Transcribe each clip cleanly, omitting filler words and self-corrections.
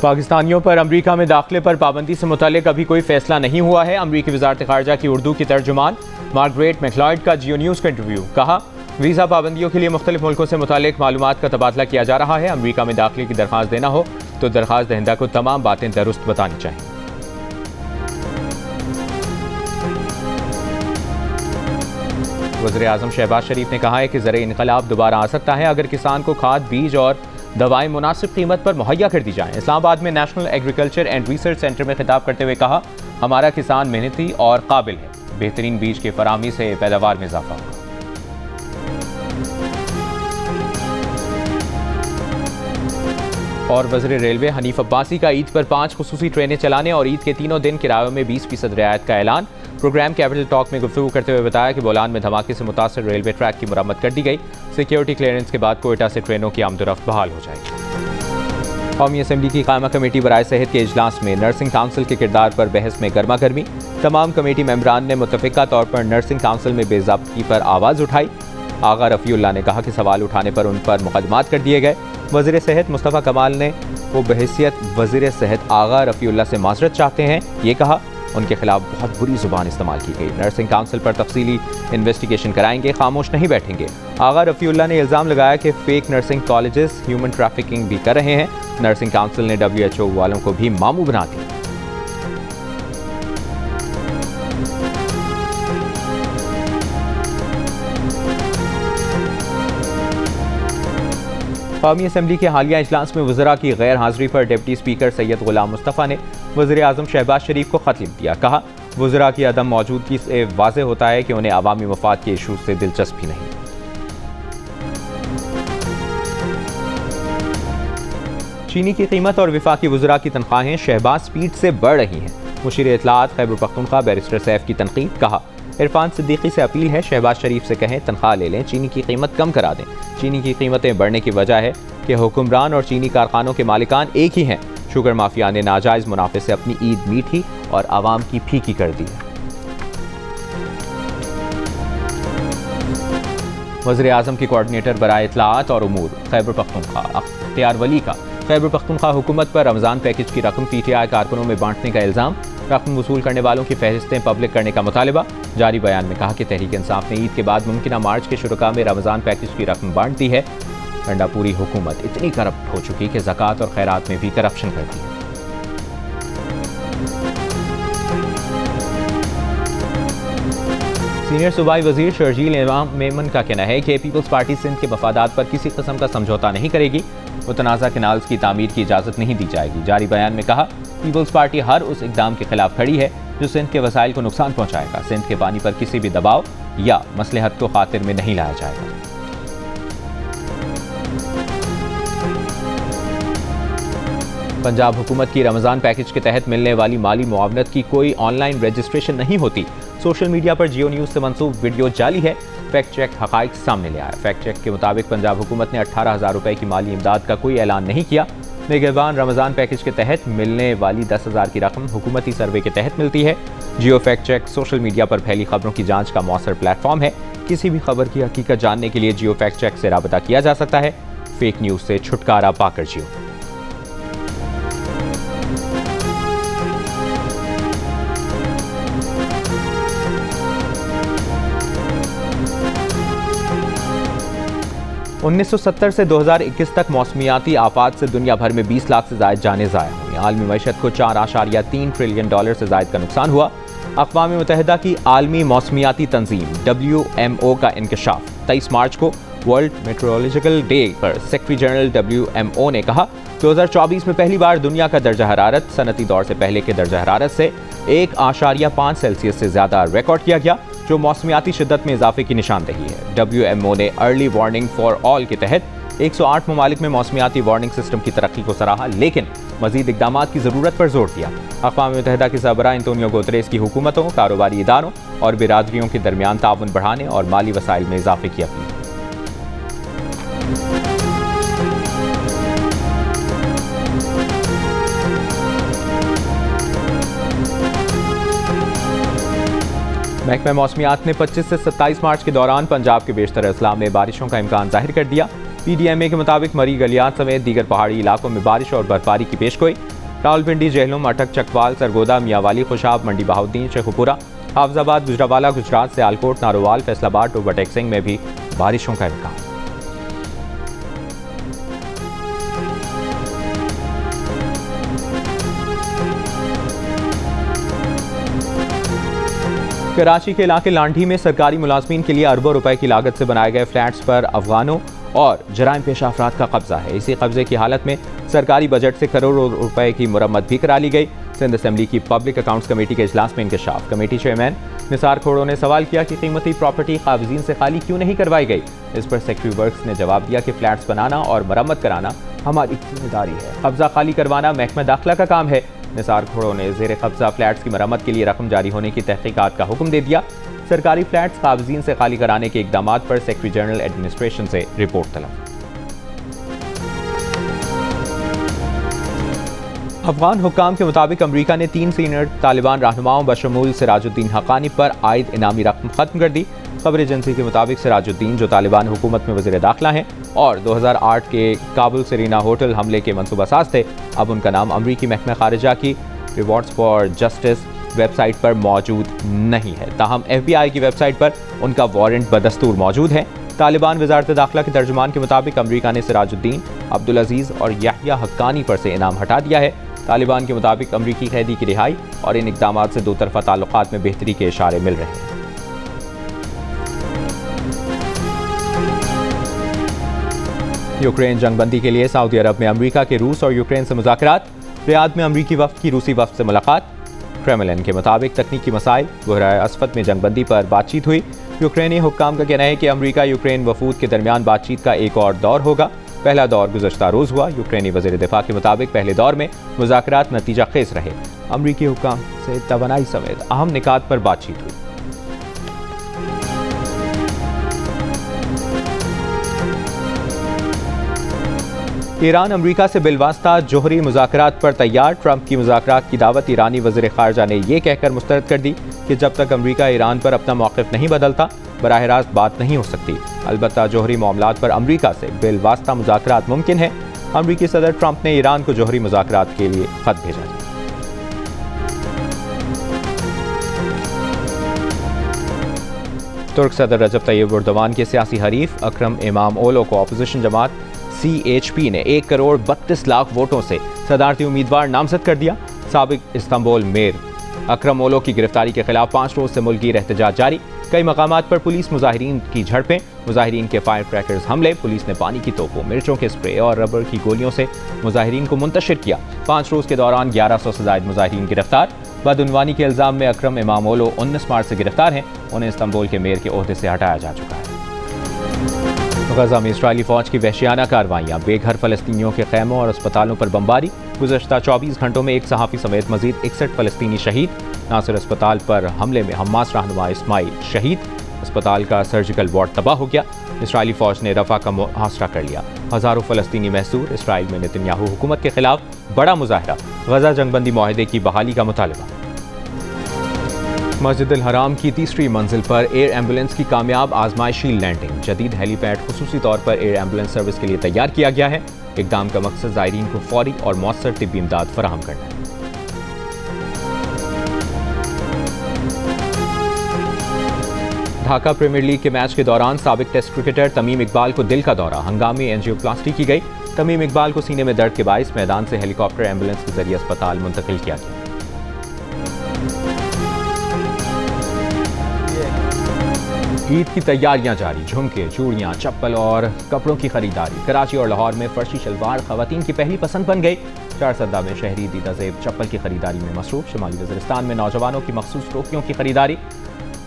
पाकिस्तानियों पर अमरीका में दाखिले पर पाबंदी से मुतालिक अभी कोई फैसला नहीं हुआ है। अमरीकी वज़ारत ख़ारजा की उर्दू की तर्जुमान मार्गरेट मैक्लॉयड का जियो न्यूज़ का इंटरव्यू। कहा, वीज़ा पाबंदियों के लिए मुख्तलिफ मुल्कों से मुतालिक मालूमात का तबादला किया जा रहा है। अमरीका में दाखिले की दरख्वास्त देना हो तो दरख्वास्त दहिंदा को तमाम बातें दुरुस्त बतानी चाहिए। वज़ीर-ए-आज़म शहबाज शरीफ ने कहा है कि ज़र इनकलाब दोबारा आ सकता है अगर किसान को खाद, बीज और दवाएं मुनासिब कीमत पर मुहैया कर दी जाएं। इस्लामाबाद में national agriculture and research centre में खिताब करते हुए कहा, हमारा किसान मेहनती और काबिल है। बेहतरीन बीज की फराहमी से पैदावार में इजाफा होगा। और वज़ीर रेलवे हनीफ अब्बासी का ईद पर 5 खुसूसी ट्रेनें चलाने और ईद के तीनों दिन किरायों में 20% रियायत का ऐलान। प्रोग्राम कैपिटल टॉक में गुफ्तगू करते हुए बताया कि बोलान में धमाके से मुतासर रेलवे ट्रैक की मुरम्मत कर दी गई। सिक्योरिटी क्लियरेंस के बाद कोयटा से ट्रेनों की आमदोरफ्त बहाल हो जाएगी। कौमी असम्बली की कायमा कमेटी बराए सेहत के इजलास में नर्सिंग काउंसिल के किरदार पर बहस में गर्मा गर्मी। तमाम कमेटी मेंबरान ने मुतफ़िका तौर पर नर्सिंग काउंसिल में बेज़ाब्तगी पर आवाज़ उठाई। आगा रफ़ीउल्लाह ने कहा कि सवाल उठाने पर उन पर मुकदमात कर दिए गए। वज़ीर सेहत मुस्तफ़ा कमाल ने वो बहैसियत वज़ीर सेहत आगा रफ़ीउल्लाह से माज़रत चाहते हैं। ये कहा, उनके खिलाफ बहुत बुरी जुबान इस्तेमाल की गई। नर्सिंग काउंसिल पर तफसीली इन्वेस्टिगेशन कराएंगे, खामोश नहीं बैठेंगे। आगा रफ़ीउल्लाह ने इल्ज़ाम लगाया कि fake nursing colleges human trafficking भी कर रहे हैं। नर्सिंग काउंसिल ने WHO वालों को भी मामू बना दिया। कौमी असम्बली के हालिया इजलास में वज़रा की गैर हाज़िरी पर डिप्टी स्पीकर सैयद गुलाम मुस्तफ़ा ने वज़ीर-ए-आज़म शहबाज शरीफ को ख़त लिख दिया। कहा, वज़रा की अदम मौजूदगी से वाज़ेह होता है कि उन्हें अवामी मफाद के इशूज़ से दिलचस्पी नहीं। चीनी की कीमत और विफाकी वज़रा की तनख्वाहें शहबाज स्पीड से बढ़ रही हैं। मुशीर इत्तलाआत खैबर पख्तूनख्वा बैरिस्टर सैफ की तनकीद। कहा, इरफान सिद्दीकी से अपील है, शहबाज शरीफ से कहें तनख्वाह ले लें, चीनी की कीमत कम करा दें। चीनी की कीमतें बढ़ने की वजह है कि हुक्मरान और चीनी कारखानों के मालिकान एक ही हैं। शुगर माफिया ने नाजायज़ मुनाफे से अपनी ईद मीठी और आवाम की फीकी कर दी है। वज़ीर-ए-आज़म की कोऑर्डिनेटर बराए इत्तलाआत और उमूर खैबर पख्तूनख्वा अख्तियार वली का खैबर पख्तूनख्वा हुकूमत पर रमज़ान पैकेज की रकम PTI कारकुनों में बांटने का इल्ज़ाम। रकम वसूल करने वालों की फहरिस्तें पब्लिक करने का मुतालिबा। जारी बयान में कहा कि तहरीक इंसाफ ने ईद के बाद मुमकिन मार्च के शुरुका में रमज़ान पैकेज की रकम बांट दी है। गंडापुरी हुकूमत इतनी करप्ट हो चुकी कि ज़कात और खैरात में भी करप्शन करती है। सीनियर सूबाई वजीर शर्जील इमाम मेमन का कहना है कि पीपल्स पार्टी सिंध के मफादात पर किसी किस्म का समझौता नहीं करेगी। मुतनाज़ा कैनाल्स की तामीर की इजाज़त नहीं दी जाएगी। जारी बयान में कहा, पीपल्स पार्टी हर उस इकदाम के खिलाफ खड़ी है जो सिंध के वसाइल को नुकसान पहुंचाएगा। सिंध के पानी पर किसी भी दबाव या मसलहत को खातिर में नहीं लाया जाएगा। पंजाब हुकूमत की रमज़ान पैकेज के तहत मिलने वाली माली मुआवनत की कोई ऑनलाइन रजिस्ट्रेशन नहीं होती। सोशल मीडिया पर जियो न्यूज़ से मंसूब वीडियो जाली है। फैक्ट चेक हक़ाइक़ सामने ले आया। फैक्ट चेक के मुताबिक पंजाब हुकूमत ने 18,000 रुपए की माली इमदाद का कोई ऐलान नहीं किया। निगहबान रमज़ान पैकेज के तहत मिलने वाली 10,000 की रकम हुकूमती सर्वे के तहत मिलती है। जियो फैक्ट चेक सोशल मीडिया पर फैली खबरों की जांच का मौसर प्लेटफॉर्म है। किसी भी खबर की हकीकत जानने के लिए जियो फैक्ट चेक से राबता किया जा सकता है। फेक न्यूज़ से छुटकारा पाकर जियो। उन्नीस सौ 70 से 2021 तक मौसमियाती आफात से दुनिया भर में 20 लाख से ज़ायद जानें ज़ाया हुई। आलमी मईशत को $4.3 ट्रिलियन से ज़ायद का नुकसान हुआ। अक़वाम मुत्तहिदा की आलमी मौसमियाती तंजीम WMO का इंकशाफ। 23 मार्च को वर्ल्ड मेट्रोलॉजिकल डे पर सेक्रेटरी जनरल WMO ने कहा, 2024 में पहली बार दुनिया का दर्जा हरारत सनती दौर से पहले के दर्जा हरारत से 1.5 सेल्सियस से ज़्यादा रिकॉर्ड किया गया, जो मौसमियाती शिद्दत में इजाफे की निशानदेही है। WMO ने अर्ली वार्निंग फॉर ऑल के तहत 108 ममालिक में मौसमियाती वार्निंग सिस्टम की तरक्की को सराहा, लेकिन मजीद इकदाम की ज़रूरत पर जोर दिया। अक़वाम मुत्तहिदा के सरबराह एंटोनियो गुतेरेस की हुकूमतों, कारोबारी इदारों और बिरादरियों के दरमियान ताउन बढ़ाने और माली वसाइल में इजाफे की अपील। महकमा मौसमियात ने 25 से 27 मार्च के दौरान पंजाब के बेशतर अजला में बारिशों का इम्कान जाहिर कर दिया। PDMA के मुताबिक मरी गलियात समेत दीगर पहाड़ी इलाकों में बारिश और बर्फबारी की पेशगोई। रावलपिंडी, जेहलम, अटक, चकवाल, सरगोदा, मियावाली, खुशाब, मंडी बहाउद्दीन, शेखुपुरा, हाफजाबाद, गुजरावाला, गुजरात, सियालकोट, नारोवाल, फैसलाबाद, टोबा सिंह में भी बारिशों का इम्कान। कराची के इलाके लांढी में सरकारी मुलाजमीन के लिए अरबों रुपए की लागत से बनाए गए फ्लैट्स पर अफगानों और जराइम पेशा अफराद का कब्जा है। इसी कब्जे की हालत में सरकारी बजट से करोड़ों रुपए की मुरम्मत भी करा ली गई। सिंध असेंबली की पब्लिक अकाउंट्स कमेटी के इजलास में इंकशाफ। कमेटी चेयरमैन निसार खोड़ो ने सवाल किया कि कीमती प्रॉपर्टी काबिजीन से खाली क्यों नहीं करवाई गई। इस पर सेक्रेटरी वर्क्स ने जवाब दिया कि फ्लैट्स बनाना और मरम्मत कराना हमारी जिम्मेदारी है, कब्जा खाली करवाना महकमा दाखिला का काम है। निसार खोड़ो ने जेर कब्जा फ्लैट्स की मरम्मत के लिए रकम जारी होने की तहकीकात का हुक्म दे दिया। सरकारी फ्लैट्स काबिजीन से खाली कराने के इकदाम पर सेक्रेटरी जनरल एडमिनिस्ट्रेशन से रिपोर्ट तलब। अफगान हुक्काम के मुताबिक अमरीका ने 3 सीनियर तालिबान रहनुमाओं बशमूल सिराजुद्दीन हक्कानी पर आयद इनामी रकम खत्म कर दी। खबर एजेंसी के मुताबिक सिराजुद्दीन, जो तालिबान हुकूमत में वज़ीर दाखिला हैं और 2008 के काबुल सेरीना होटल हमले के मनसूबासाज थे, अब उनका नाम अमरीकी महकमा खारिजा की रिवॉर्ड्स फॉर जस्टिस वेबसाइट पर मौजूद नहीं है। ताहम FBI की वेबसाइट पर उनका वारंट बदस्तूर मौजूद है। तालिबान वज़ारत दाखिला के तर्जुमान के मुताबिक अमरीका ने सिराजुद्दीन, अब्दुल अजीज़ और याह्या हक्कानी पर से इनाम हटा दिया है। तालिबान के मुताबिक अमरीकी कैदी की रिहाई और इन इक़दामात से दो तरफ़ा ताल्लुकात में बेहतरी के इशारे मिल रहे हैं। यूक्रेन जंगबंदी के लिए सऊदी अरब में अमरीका के रूस और यूक्रेन से मुज़ाकरात। रियाद में अमरीकी वफ़द की रूसी वफ़द से मुलाकात। क्रेमलिन के मुताबिक तकनीकी मसाइल, बहराए अस्वद में जंगबंदी पर बातचीत हुई। यूक्रेनी हुक्काम का कहना है कि अमरीका यूक्रेन वफूद के दरमियान बातचीत का एक और दौर होगा। पहला दौर गुज़श्ता रोज़ हुआ। यूक्रेनी वज़ीर दिफा के मुताबिक पहले दौर में मुज़ाकरात नतीजा खेज रहे। अमरीकी हुक्काम से तवानाई समेत अहम निकात पर बातचीत हुई। ईरान अमरीका से बिलवास्ता जोहरी मुज़ाकरात पर तैयार। ट्रंप की मुज़ाकरात की दावत ईरानी वज़ीर ख़ारजा ने यह कहकर मुस्तरद कर दी कि जब तक अमरीका ईरान पर अपना मौक़िफ़ नहीं बदलता, बराह रास्त बात नहीं हो सकती। अलबत्ता जोहरी मामलात पर अमरीका से बिलवास्ता मुज़ाकरात मुमकिन है। अमरीकी सदर ट्रंप ने ईरान को जोहरी मुज़ाकरात के लिए ख़त भेजा है। तुर्क सदर रजब तैयब एर्दोगान के सियासी हरीफ अकरम इमामओलो को अपोजिशन जमात CHP ने 1 करोड़ 32 लाख वोटों से सदारती उम्मीदवार नामजद कर दिया। साबिक इस्तांबुल मेयर अकरम ओलो की गिरफ्तारी के खिलाफ 5 रोज से मुल्की एहतजाज जारी। कई मकामात पर पुलिस मुजाहिरीन की झड़पें, मुजाहिरीन के फायर क्रैकर्स हमले। पुलिस ने पानी की तोपों, मिर्चों के स्प्रे और रबर की गोलियों से मुजाहिरीन को मुंतशिर किया। 5 रोज के दौरान 1100 से ज़ायद मुजाहिरीन गिरफ्तार। बदउनवानी के इल्ज़ाम में अकरम इमामओलो 19 मार्च से गिरफ्तार हैं। उन्हें इस्तांबुल के मेयर के ओहदे से हटाया जा चुका है। गजा में इस्राएली फौज की वहशियाना कार्रवाइयाँ, बेघर फ़लस्तीनियों के खैमों और अस्पतालों पर बमबारी। गुज़श्ता 24 घंटों में एक सहाफ़ी समेत मजीद 61 फ़लस्तीनी शहीद। नासिर अस्पताल पर हमले में हमास रहनुमा इस्माइल शहीद। अस्पताल का सर्जिकल वार्ड तबाह हो गया। इस्राएली फौज ने रफ़ा का मुहासरा कर लिया। हज़ारों फ़लस्तीनी महसूर। इसराइल में नेतन्याहू हुकूमत के खिलाफ बड़ा मुजाहरा। गजा जंगबंदी माहदे की बहाली का मुतालबा। मस्जिद अल हराम की तीसरी मंजिल पर एयर एम्बुलेंस की कामयाब आजमाइशी लैंडिंग। जदीद हेलीपैड खुसूसी तौर पर एयर एम्बुलेंस सर्विस के लिए तैयार किया गया है। इक़दाम का मकसद ज़ायरीन को फौरी और मौसर तिब्बी इमदाद फराहम करना है। ढाका प्रीमियर लीग के मैच के दौरान साबिक टेस्ट क्रिकेटर तमीम इकबाल को दिल का दौरा, हंगामी एंजियोप्लास्टी की गई। तमीम इकबाल को सीने में दर्द के बाइस मैदान से हेलीकॉप्टर एम्बुलेंस के जरिए अस्पताल मुंतकिल किया गया। ईद की तैयारियां जारी। झुमके, चूड़ियां, चप्पल और कपड़ों की खरीदारी। कराची और लाहौर में फर्शी शलवार खवातीन की पहली पसंद बन गई। चारसदा में शहरी दीदा ज़ेब चप्पल की खरीदारी में मसरूफ। शुमाली वज़ीरिस्तान में नौजवानों की मखसूस टोपियों की खरीदारी।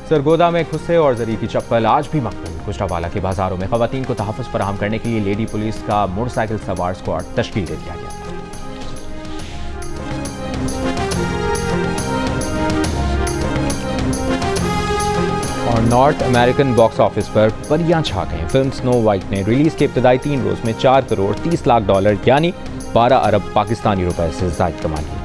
सरगोदा में खुस्से और जरी की चप्पल आज भी मकबूल। गुजरावाला के बाजारों में खवातीन को तहफ़्फ़ुज़ फराहम करने के लिए लेडी पुलिस का मोटरसाइकिल सवार स्क्वाड तश्कील दे दिया गया। और नॉर्थ अमेरिकन बॉक्स ऑफिस पर परियां छा गए। फिल्म स्नो वाइट ने रिलीज के इब्तदाई 3 रोज में $4 करोड़ 30 लाख यानी 12 अरब पाकिस्तानी रुपए से ज़ायद कमा लिए।